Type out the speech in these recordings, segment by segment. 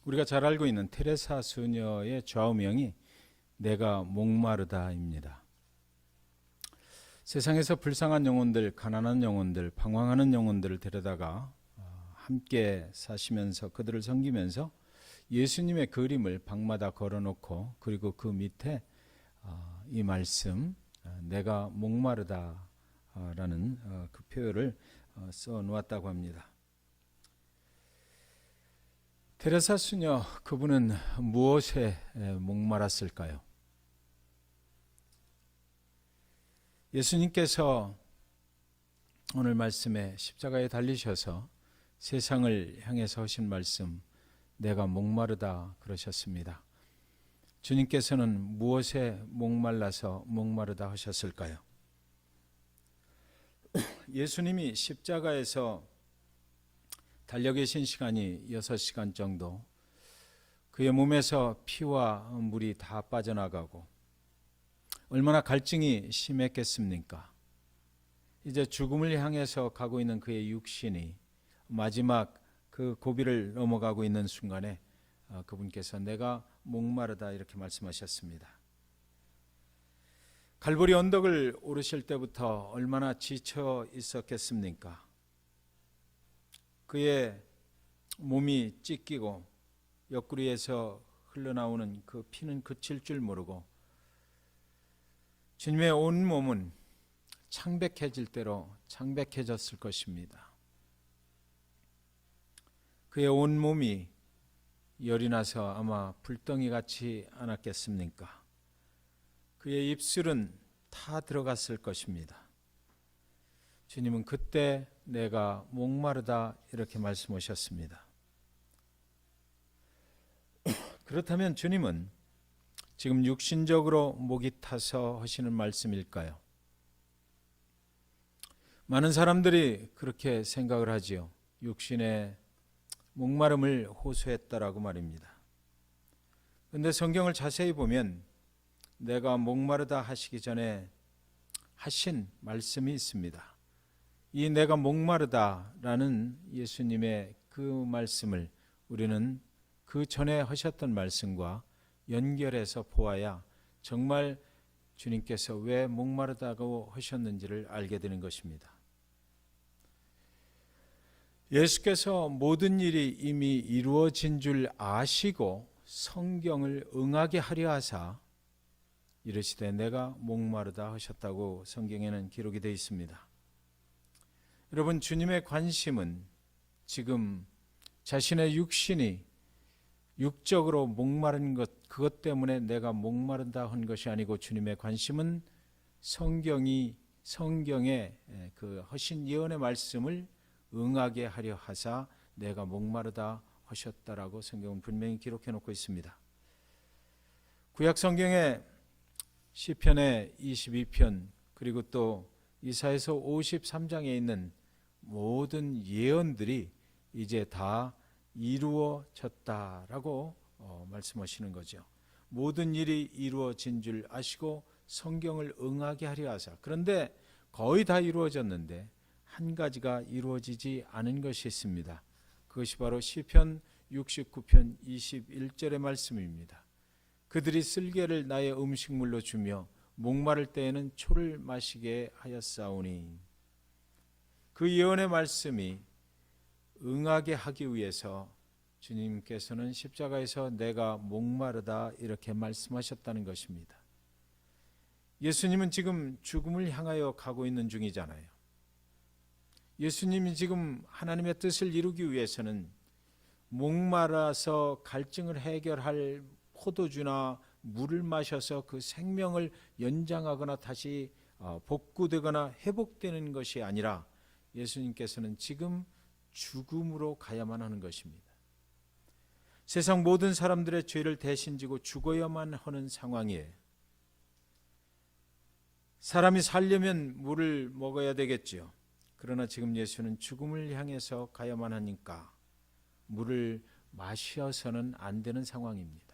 우리가 잘 알고 있는 테레사 수녀의 좌우명이 내가 목마르다입니다. 세상에서 불쌍한 영혼들, 가난한 영혼들, 방황하는 영혼들을 데려다가 함께 사시면서 그들을 섬기면서 예수님의 그림을 방마다 걸어놓고, 그리고 그 밑에 이 말씀 내가 목마르다라는 그 표현을 써놓았다고 합니다. 테레사 수녀, 그분은 무엇에 목말았을까요? 예수님께서 오늘 말씀에 십자가에 달리셔서 세상을 향해서 하신 말씀, 내가 목마르다 그러셨습니다. 주님께서는 무엇에 목말라서 목마르다 하셨을까요? 예수님이 십자가에서 달려 계신 시간이 6시간 정도, 그의 몸에서 피와 물이 다 빠져나가고 얼마나 갈증이 심했겠습니까? 이제 죽음을 향해서 가고 있는 그의 육신이 마지막 그 고비를 넘어가고 있는 순간에 그분께서 내가 목마르다 이렇게 말씀하셨습니다. 갈보리 언덕을 오르실 때부터 얼마나 지쳐 있었겠습니까? 그의 몸이 찢기고 옆구리에서 흘러나오는 그 피는 그칠 줄 모르고 주님의 온 몸은 창백해질 대로 창백해졌을 것입니다. 그의 온 몸이 열이 나서 아마 불덩이 같지 않았겠습니까? 그의 입술은 타 들어갔을 것입니다. 주님은 그때 내가 목마르다 이렇게 말씀하셨습니다. 그렇다면 주님은 지금 육신적으로 목이 타서 하시는 말씀일까요? 많은 사람들이 그렇게 생각을 하지요. 육신의 목마름을 호소했다라고 말입니다. 그런데 성경을 자세히 보면 내가 목마르다 하시기 전에 하신 말씀이 있습니다. 이 내가 목마르다라는 예수님의 그 말씀을 우리는 그 전에 하셨던 말씀과 연결해서 보아야 정말 주님께서 왜 목마르다고 하셨는지를 알게 되는 것입니다. 예수께서 모든 일이 이미 이루어진 줄 아시고 성경을 응하게 하려 하사 이르시되 내가 목마르다 하셨다고 성경에는 기록이 되어 있습니다. 여러분, 주님의 관심은 지금 자신의 육신이 육적으로 목마른 것, 그것 때문에 내가 목마른다 한 것이 아니고 주님의 관심은 성경의 그 하신 예언의 말씀을 응하게 하려 하사 내가 목마르다 하셨다라고 성경은 분명히 기록해 놓고 있습니다. 구약 성경에 시편의 22편 그리고 또 이사야서 53장에 있는 모든 예언들이 이제 다 이루어졌다라고 말씀하시는 거죠. 모든 일이 이루어진 줄 아시고 성경을 응하게 하려 하사. 그런데 거의 다 이루어졌는데 한 가지가 이루어지지 않은 것이 있습니다. 그것이 바로 시편 69편 21절의 말씀입니다. 그들이 쓸개를 나의 음식물로 주며 목마를 때에는 초를 마시게 하였사오니. 그 예언의 말씀이 응하게 하기 위해서 주님께서는 십자가에서 내가 목마르다 이렇게 말씀하셨다는 것입니다. 예수님은 지금 죽음을 향하여 가고 있는 중이잖아요. 예수님이 지금 하나님의 뜻을 이루기 위해서는 목마라서 갈증을 해결할 포도주나 물을 마셔서 그 생명을 연장하거나 다시 복구되거나 회복되는 것이 아니라 예수님께서는 지금 죽음으로 가야만 하는 것입니다. 세상 모든 사람들의 죄를 대신 지고 죽어야만 하는 상황이에요. 사람이 살려면 물을 먹어야 되겠죠. 그러나 지금 예수는 죽음을 향해서 가야만 하니까 물을 마셔서는 안 되는 상황입니다.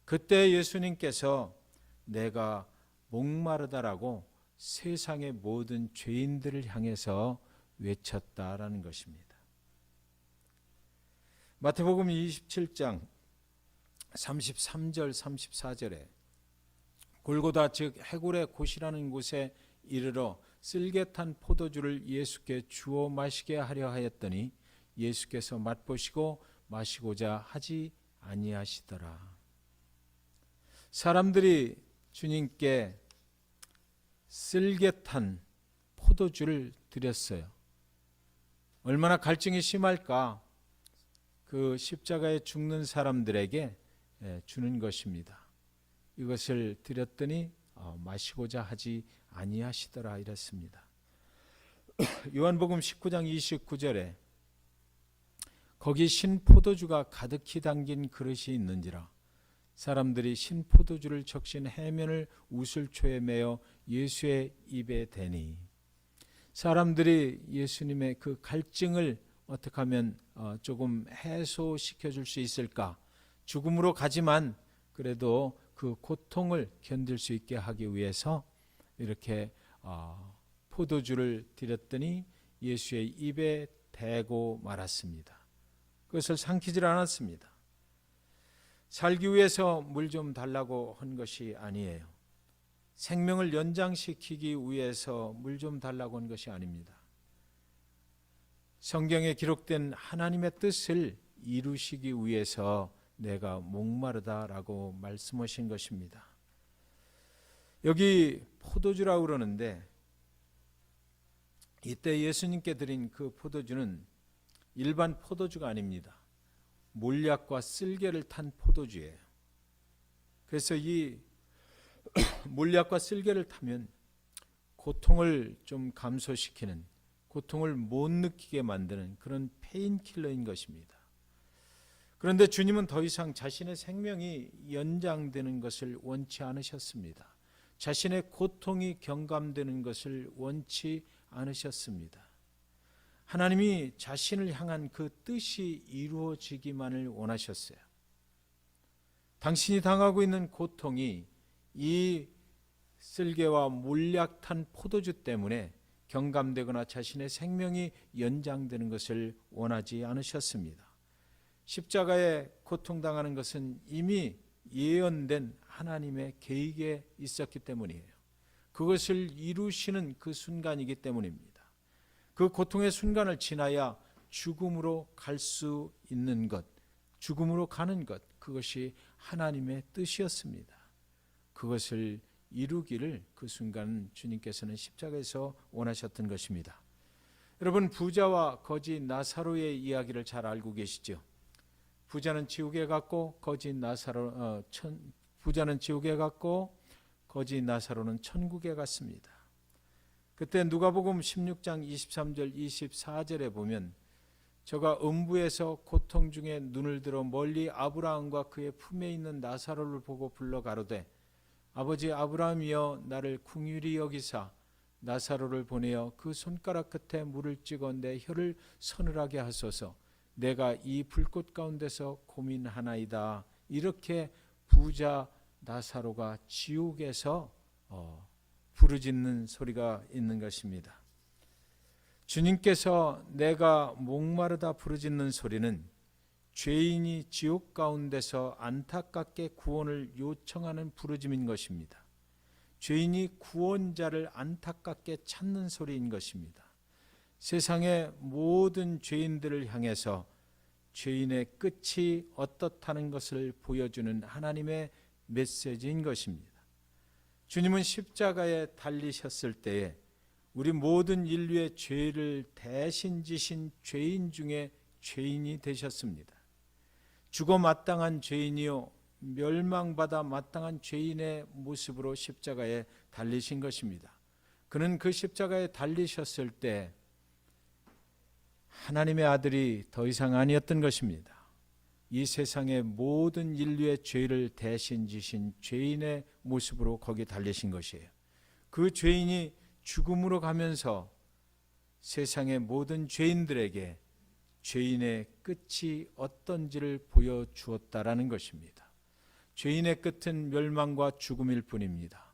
그때 예수님께서 내가 목마르다라고 세상의 모든 죄인들을 향해서 외쳤다라는 것입니다. 마태복음 27장 33절 34절에 골고다 즉 해골의 곳이라는 곳에 이르러 쓸개 탄 포도주를 예수께 주어 마시게 하려 하였더니 예수께서 맛보시고 마시고자 하지 아니하시더라. 사람들이 주님께 쓸개 탄 포도주를 드렸어요. 얼마나 갈증이 심할까? 그 십자가에 죽는 사람들에게 주는 것입니다. 이것을 드렸더니 마시고자 하지 아니하시더라 이랬습니다. 요한복음 19장 29절에 거기 신포도주가 가득히 담긴 그릇이 있는지라 사람들이 신포도주를 적신 해면을 우슬초에 매어 예수의 입에 대니, 사람들이 예수님의 그 갈증을 어떻게 하면 조금 해소시켜 줄 수 있을까? 죽음으로 가지만 그래도 그 고통을 견딜 수 있게 하기 위해서 이렇게 포도주를 드렸더니 예수의 입에 대고 말았습니다. 그것을 삼키질 않았습니다. 살기 위해서 물 좀 달라고 한 것이 아니에요. 생명을 연장시키기 위해서 물 좀 달라고 한 것이 아닙니다. 성경에 기록된 하나님의 뜻을 이루시기 위해서 내가 목마르다라고 말씀하신 것입니다. 여기 포도주라고 그러는데 이때 예수님께 드린 그 포도주는 일반 포도주가 아닙니다. 몰약과 쓸개를 탄 포도주예요. 그래서 이 몰약과 쓸개를 타면 고통을 좀 감소시키는, 고통을 못 느끼게 만드는 그런 페인킬러인 것입니다. 그런데 주님은 더 이상 자신의 생명이 연장되는 것을 원치 않으셨습니다. 자신의 고통이 경감되는 것을 원치 않으셨습니다. 하나님이 자신을 향한 그 뜻이 이루어지기만을 원하셨어요. 당신이 당하고 있는 고통이 이 쓸개와 몰약 탄 포도주 때문에 경감되거나 자신의 생명이 연장되는 것을 원하지 않으셨습니다. 십자가에 고통당하는 것은 이미 예언된 하나님의 계획에 있었기 때문이에요. 그것을 이루시는 그 순간이기 때문입니다. 그 고통의 순간을 지나야 죽음으로 갈 수 있는 것, 죽음으로 가는 것, 그것이 하나님의 뜻이었습니다. 그것을 이루기를 그 순간 주님께서는 십자가에서 원하셨던 것입니다. 여러분, 부자와 거지 나사로의 이야기를 잘 알고 계시죠? 부자는 지옥에 갔고 부자는 지옥에 갔고 거지 나사로는 천국에 갔습니다. 그때 누가복음 16장 23절 24절에 보면 저가 음부에서 고통 중에 눈을 들어 멀리 아브라함과 그의 품에 있는 나사로를 보고 불러 가로되 아버지 아브라함이여 나를 긍휼히 여기사 나사로를 보내어 그 손가락 끝에 물을 찍어 내 혀를 서늘하게 하소서 내가 이 불꽃 가운데서 고민하나이다. 이렇게 부자 나사로가 지옥에서 부르짖는 소리가 있는 것입니다. 주님께서 내가 목마르다 부르짖는 소리는 죄인이 지옥 가운데서 안타깝게 구원을 요청하는 부르짖음인 것입니다. 죄인이 구원자를 안타깝게 찾는 소리인 것입니다. 세상의 모든 죄인들을 향해서 죄인의 끝이 어떻다는 것을 보여주는 하나님의 메시지인 것입니다. 주님은 십자가에 달리셨을 때에 우리 모든 인류의 죄를 대신 지신 죄인 중에 죄인이 되셨습니다. 죽어 마땅한 죄인이요 멸망받아 마땅한 죄인의 모습으로 십자가에 달리신 것입니다. 그는 그 십자가에 달리셨을 때 하나님의 아들이 더 이상 아니었던 것입니다. 이 세상의 모든 인류의 죄를 대신 지신 죄인의 모습으로 거기 달리신 것이에요. 그 죄인이 죽음으로 가면서 세상의 모든 죄인들에게 죄인의 끝이 어떤지를 보여주었다라는 것입니다. 죄인의 끝은 멸망과 죽음일 뿐입니다.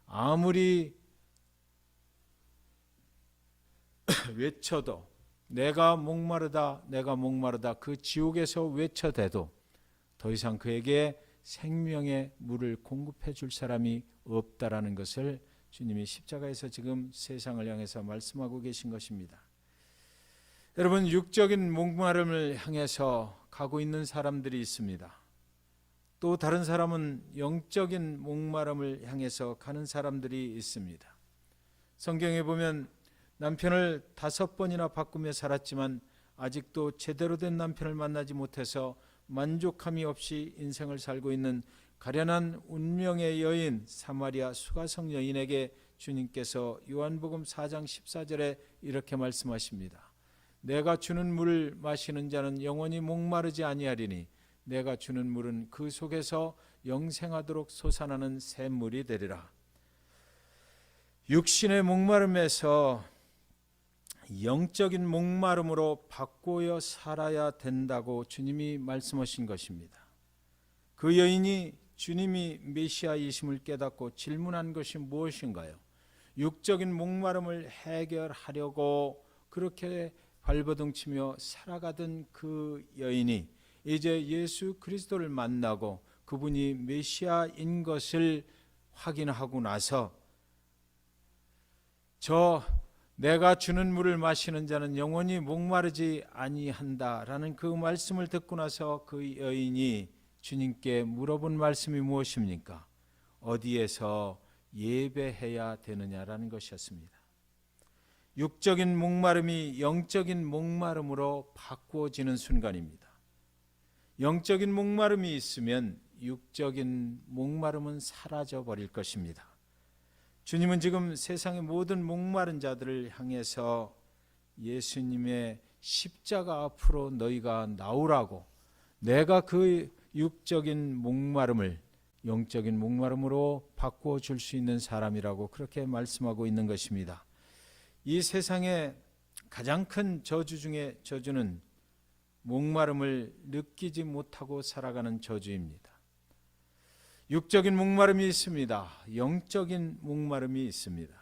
아무리 외쳐도 내가 목마르다, 내가 목마르다 그 지옥에서 외쳐대도 더 이상 그에게 생명의 물을 공급해 줄 사람이 없다라는 것을 주님이 십자가에서 지금 세상을 향해서 말씀하고 계신 것입니다. 여러분, 육적인 목마름을 향해서 가고 있는 사람들이 있습니다. 또 다른 사람은 영적인 목마름을 향해서 가는 사람들이 있습니다. 성경에 보면 남편을 5번이나 바꾸며 살았지만 아직도 제대로 된 남편을 만나지 못해서 만족함이 없이 인생을 살고 있는 가련한 운명의 여인 사마리아 수가성 여인에게 주님께서 요한복음 4장 14절에 이렇게 말씀하십니다. 내가 주는 물을 마시는 자는 영원히 목마르지 아니하리니 내가 주는 물은 그 속에서 영생하도록 솟아나는 샘물이 되리라. 육신의 목마름에서 영적인 목마름으로 바꾸어 살아야 된다고 주님이 말씀하신 것입니다. 그 여인이 주님이 메시아이심을 깨닫고 질문한 것이 무엇인가요? 육적인 목마름을 해결하려고 그렇게 발버둥치며 살아가던 그 여인이 이제 예수 그리스도를 만나고 그분이 메시아인 것을 확인하고 나서 내가 주는 물을 마시는 자는 영원히 목마르지 아니한다라는 그 말씀을 듣고 나서 그 여인이 주님께 물어본 말씀이 무엇입니까? 어디에서 예배해야 되느냐라는 것이었습니다. 육적인 목마름이 영적인 목마름으로 바꾸어지는 순간입니다. 영적인 목마름이 있으면 육적인 목마름은 사라져 버릴 것입니다. 주님은 지금 세상의 모든 목마른 자들을 향해서 예수님의 십자가 앞으로 너희가 나오라고, 내가 그 육적인 목마름을 영적인 목마름으로 바꾸어 줄 수 있는 사람이라고 그렇게 말씀하고 있는 것입니다. 이 세상의 가장 큰 저주 중에 저주는 목마름을 느끼지 못하고 살아가는 저주입니다. 육적인 목마름이 있습니다. 영적인 목마름이 있습니다.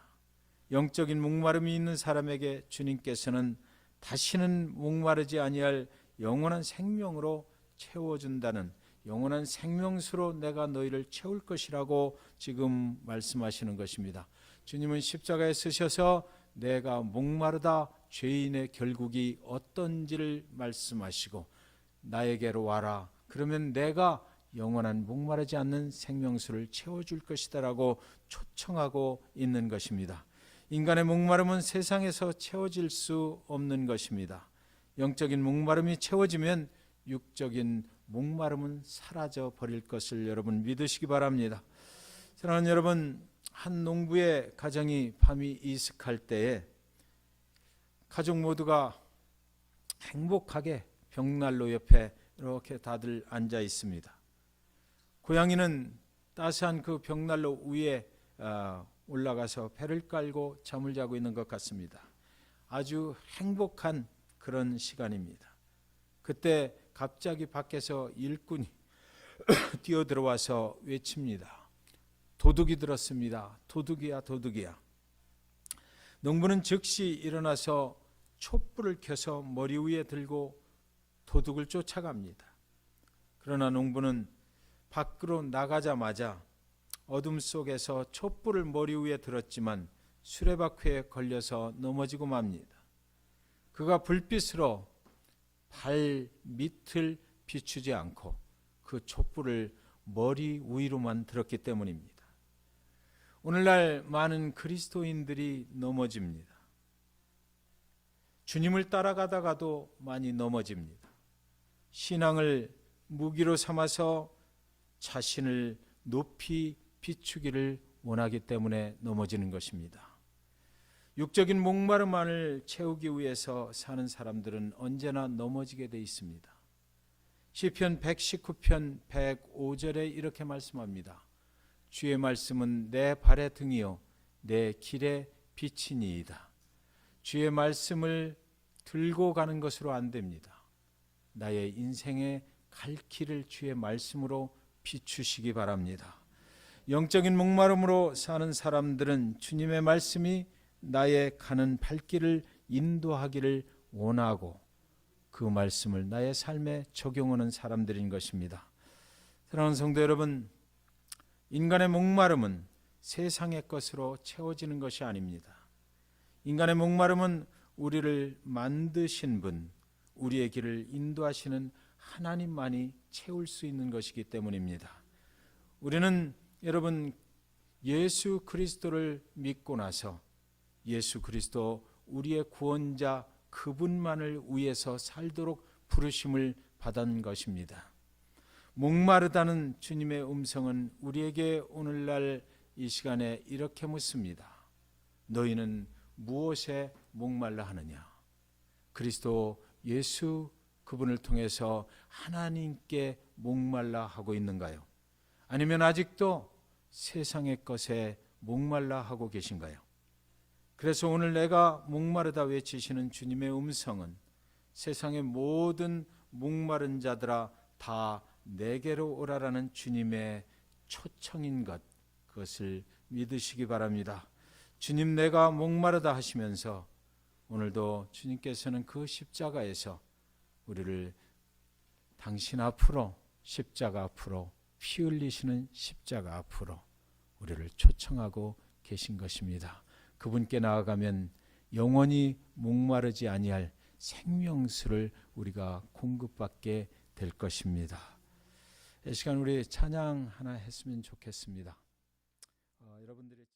영적인 목마름이 있는 사람에게 주님께서는 다시는 목마르지 아니할 영원한 생명으로 채워준다는, 영원한 생명수로 내가 너희를 채울 것이라고 지금 말씀하시는 것입니다. 주님은 십자가에 쓰셔서 내가 목마르다, 죄인의 결국이 어떤지를 말씀하시고 나에게로 와라, 그러면 내가 영원한 목마르지 않는 생명수를 채워줄 것이다라고 초청하고 있는 것입니다. 인간의 목마름은 세상에서 채워질 수 없는 것입니다. 영적인 목마름이 채워지면 육적인 목마름은 사라져 버릴 것을 여러분 믿으시기 바랍니다. 사랑하는 여러분, 한 농부의 가정이 밤이 이슥할 때에 가족 모두가 행복하게 벽난로 옆에 이렇게 다들 앉아 있습니다. 고양이는 따스한 그 벽난로 위에 올라가서 배를 깔고 잠을 자고 있는 것 같습니다. 아주 행복한 그런 시간입니다. 그때 갑자기 밖에서 일꾼이 뛰어들어와서 외칩니다. 도둑이 들었습니다. 도둑이야, 도둑이야. 농부는 즉시 일어나서 촛불을 켜서 머리 위에 들고 도둑을 쫓아갑니다. 그러나 농부는 밖으로 나가자마자 어둠 속에서 촛불을 머리 위에 들었지만 수레바퀴에 걸려서 넘어지고 맙니다. 그가 불빛으로 발 밑을 비추지 않고 그 촛불을 머리 위로만 들었기 때문입니다. 오늘날 많은 그리스도인들이 넘어집니다. 주님을 따라가다가도 많이 넘어집니다. 신앙을 무기로 삼아서 자신을 높이 비추기를 원하기 때문에 넘어지는 것입니다. 육적인 목마름만을 채우기 위해서 사는 사람들은 언제나 넘어지게 돼 있습니다. 시편 119편 105절에 이렇게 말씀합니다. 주의 말씀은 내 발의 등이요 내 길의 빛이니이다. 주의 말씀을 들고 가는 것으로 안 됩니다. 나의 인생의 갈 길을 주의 말씀으로 비추시기 바랍니다. 영적인 목마름으로 사는 사람들은 주님의 말씀이 나의 가는 발길을 인도하기를 원하고 그 말씀을 나의 삶에 적용하는 사람들인 것입니다. 사랑하는 성도 여러분, 인간의 목마름은 세상의 것으로 채워지는 것이 아닙니다. 인간의 목마름은 우리를 만드신 분, 우리의 길을 인도하시는 하나님만이 채울 수 있는 것이기 때문입니다. 우리는 여러분 예수 그리스도를 믿고 나서 예수 그리스도 우리의 구원자 그분만을 위해서 살도록 부르심을 받은 것입니다. 목마르다는 주님의 음성은 우리에게 오늘날 이 시간에 이렇게 묻습니다. 너희는 무엇에 목말라 하느냐? 그리스도 예수 그분을 통해서 하나님께 목말라 하고 있는가요? 아니면 아직도 세상의 것에 목말라 하고 계신가요? 그래서 오늘 내가 목마르다 외치시는 주님의 음성은 세상의 모든 목마른 자들아 다 내게로 오라라는 주님의 초청인 것, 그것을 믿으시기 바랍니다. 주님 내가 목마르다 하시면서 오늘도 주님께서는 그 십자가에서 우리를 당신 앞으로, 십자가 앞으로, 피 흘리시는 십자가 앞으로 우리를 초청하고 계신 것입니다. 그분께 나아가면 영원히 목마르지 아니할 생명수를 우리가 공급받게 될 것입니다. 이 시간 우리 찬양 하나 했으면 좋겠습니다. 여러분들이